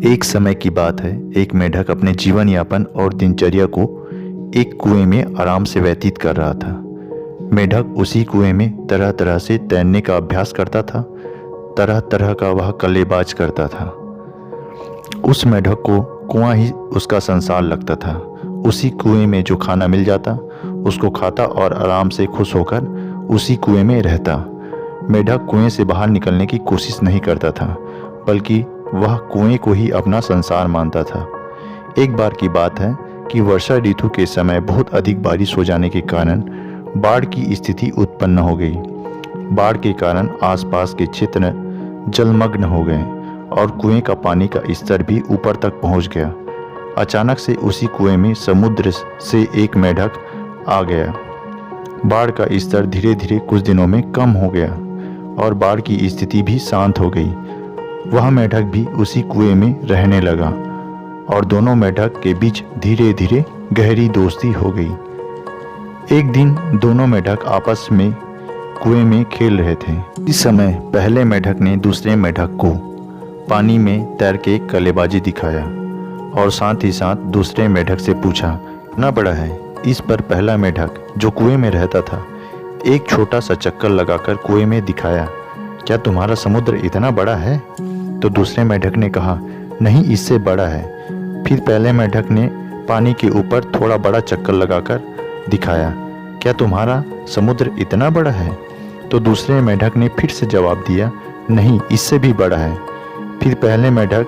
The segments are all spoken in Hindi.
एक समय की बात है, एक मेढक अपने जीवन यापन और दिनचर्या को एक कुएं में आराम से व्यतीत कर रहा था। मेढक उसी कुएं में तरह तरह से तैरने का अभ्यास करता था। तरह तरह का वह कल्लेबाज करता था। उस मेढक को कुआं ही उसका संसार लगता था। उसी कुएं में जो खाना मिल जाता उसको खाता और आराम से खुश होकर उसी कुएं में रहता। मेढक कुएं से बाहर निकलने की कोशिश नहीं करता था, बल्कि वह कुएं को ही अपना संसार मानता था। एक बार की बात है कि वर्षा ऋतु के समय बहुत अधिक बारिश हो जाने के कारण बाढ़ की स्थिति उत्पन्न हो गई। बाढ़ के कारण आसपास के क्षेत्र जलमग्न हो गए और कुएं का पानी का स्तर भी ऊपर तक पहुंच गया। अचानक से उसी कुएं में समुद्र से एक मेढक आ गया। बाढ़ का स्तर धीरे धीरे कुछ दिनों में कम हो गया और बाढ़ की स्थिति भी शांत हो गई। वह मेढक भी उसी कुएं में रहने लगा और दोनों मेढक के बीच धीरे धीरे गहरी दोस्ती हो गई। एक दिन दोनों मेढक आपस में कुएं में खेल रहे थे। इस समय पहले मेढक ने दूसरे मेढक को पानी में तैर के कल्लेबाजी दिखाया और साथ ही साथ दूसरे मेढक से पूछा, कितना बड़ा है? इस पर पहला मेढक जो कुएं में रहता था एक छोटा सा चक्कर लगाकर कुएं में दिखाया, क्या तुम्हारा समुद्र इतना बड़ा है? तो दूसरे मेढक ने कहा, नहीं, इससे बड़ा है। फिर पहले मेढक ने पानी के ऊपर थोड़ा बड़ा चक्कर लगाकर दिखाया, क्या तुम्हारा समुद्र इतना बड़ा है? तो दूसरे मेढक ने फिर से जवाब दिया, नहीं, इससे भी बड़ा है। फिर पहले मेढक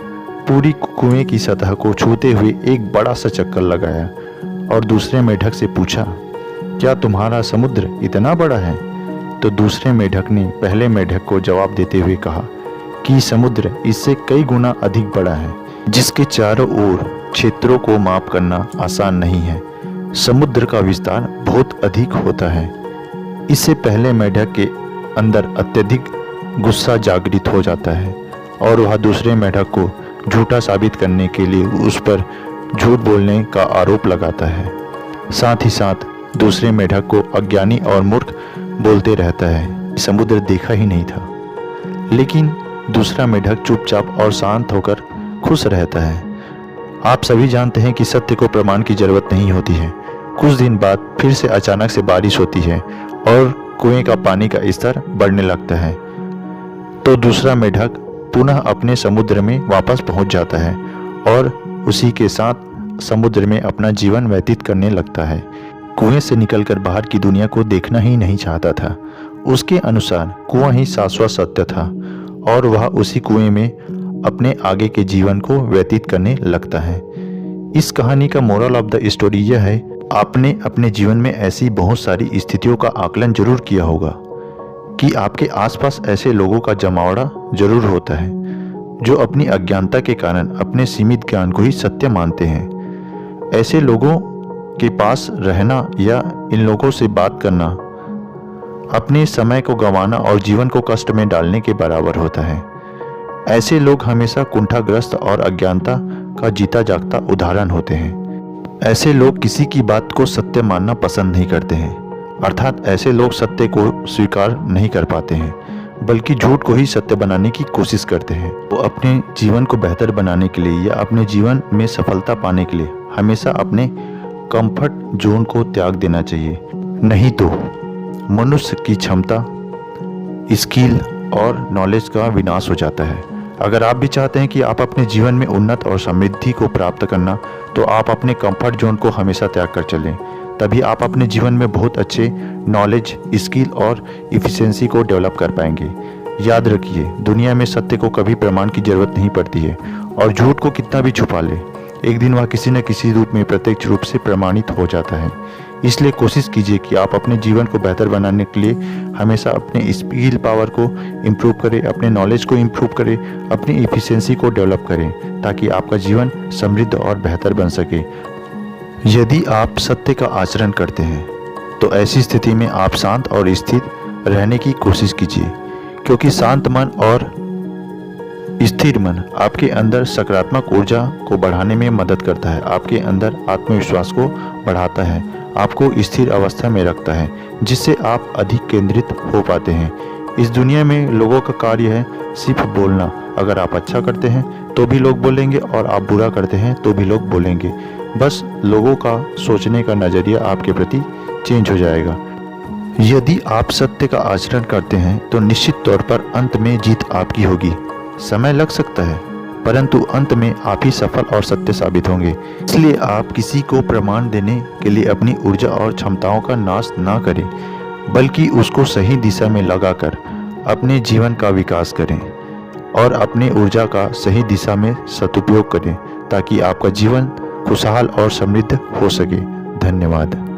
पूरी कुएं की सतह को छूते हुए एक बड़ा सा चक्कर लगाया और दूसरे मेढक से पूछा, क्या तुम्हारा समुद्र इतना बड़ा है? तो दूसरे मेढक ने पहले मेढक को जवाब देते हुए कहा कि समुद्र इससे कई गुना अधिक बड़ा है, जिसके चारों ओर क्षेत्रों को माप करना आसान नहीं है। समुद्र का विस्तार बहुत अधिक होता है। इससे पहले मेढक के अंदर अत्यधिक गुस्सा जागृत हो जाता है और वह दूसरे मेढक को झूठा साबित करने के लिए उस पर झूठ बोलने का आरोप लगाता है। साथ ही साथ दूसरे मेढक को अज्ञानी और मूर्ख बोलते रहता है। समुद्र देखा ही नहीं था। लेकिन दूसरा मेढक चुपचाप और शांत होकर खुश रहता है। आप सभी जानते हैं कि सत्य को प्रमाण की जरूरत नहीं होती है। कुछ दिन बाद फिर से अचानक से बारिश होती है और कुएं का पानी का स्तर बढ़ने लगता है। तो दूसरा मेढक पुनः अपने समुद्र में वापस पहुंच जाता है और उसी के साथ समुद्र में अपना जीवन व्यतीत करने लगता है। कुएं से निकलकर बाहर की दुनिया को देखना ही नहीं चाहता था। उसके अनुसार कुआं ही शाश्वत सत्य था और वह उसी कुएं में अपने आगे के जीवन को व्यतीत करने लगता है। इस कहानी का मोरल ऑफ द स्टोरी यह है, आपने अपने जीवन में ऐसी बहुत सारी स्थितियों का आकलन जरूर किया होगा कि आपके आसपास ऐसे लोगों का जमावड़ा जरूर होता है जो अपनी अज्ञानता के कारण अपने सीमित ज्ञान को ही सत्य मानते हैं। ऐसे लोगों के पास रहना या इन लोगों से बात करना अपने समय को गंवाना और जीवन को कष्ट में डालने के बराबर होता है। ऐसे लोग हमेशा कुंठाग्रस्त और अज्ञानता का जीता जागता उदाहरण होते हैं। ऐसे लोग किसी की बात को सत्य मानना पसंद नहीं करते हैं, अर्थात ऐसे लोग सत्य को स्वीकार नहीं कर पाते हैं, बल्कि झूठ को ही सत्य बनाने की कोशिश करते हैं। वो अपने जीवन को बेहतर बनाने के लिए या अपने जीवन में सफलता पाने के लिए हमेशा अपने कंफर्ट जोन को त्याग देना चाहिए, नहीं तो मनुष्य की क्षमता, स्किल और नॉलेज का विनाश हो जाता है। अगर आप भी चाहते हैं कि आप अपने जीवन में उन्नत और समृद्धि को प्राप्त करना, तो आप अपने कंफर्ट जोन को हमेशा त्याग कर चलें। तभी आप अपने जीवन में बहुत अच्छे नॉलेज, स्किल और इफिशिएंसी को डेवलप कर पाएंगे। याद रखिए, दुनिया में सत्य को कभी प्रमाण की जरूरत नहीं पड़ती है और झूठ को कितना भी छुपा ले, एक दिन वह किसी न किसी रूप में प्रत्यक्ष रूप से प्रमाणित हो जाता है। इसलिए कोशिश कीजिए कि आप अपने जीवन को बेहतर बनाने के लिए हमेशा अपने स्किल पावर को इम्प्रूव करें, अपने नॉलेज को इम्प्रूव करें, अपनी इफिशिएंसी को डेवलप करें, ताकि आपका जीवन समृद्ध और बेहतर बन सके। यदि आप सत्य का आचरण करते हैं तो ऐसी स्थिति में आप शांत और स्थिर रहने की कोशिश कीजिए, क्योंकि शांत मन और स्थिर मन आपके अंदर सकारात्मक ऊर्जा को बढ़ाने में मदद करता है, आपके अंदर आत्मविश्वास को बढ़ाता है, आपको स्थिर अवस्था में रखता है, जिससे आप अधिक केंद्रित हो पाते हैं। इस दुनिया में लोगों का कार्य है सिर्फ बोलना। अगर आप अच्छा करते हैं तो भी लोग बोलेंगे और आप बुरा करते हैं तो भी लोग बोलेंगे। बस लोगों का सोचने का नज़रिया आपके प्रति चेंज हो जाएगा। यदि आप सत्य का आचरण करते हैं तो निश्चित तौर पर अंत में जीत आपकी होगी। समय लग सकता है परंतु अंत में आप ही सफल और सत्य साबित होंगे। इसलिए आप किसी को प्रमाण देने के लिए अपनी ऊर्जा और क्षमताओं का नाश ना करें, बल्कि उसको सही दिशा में लगाकर अपने जीवन का विकास करें और अपनी ऊर्जा का सही दिशा में सदुपयोग करें ताकि आपका जीवन खुशहाल और समृद्ध हो सके। धन्यवाद।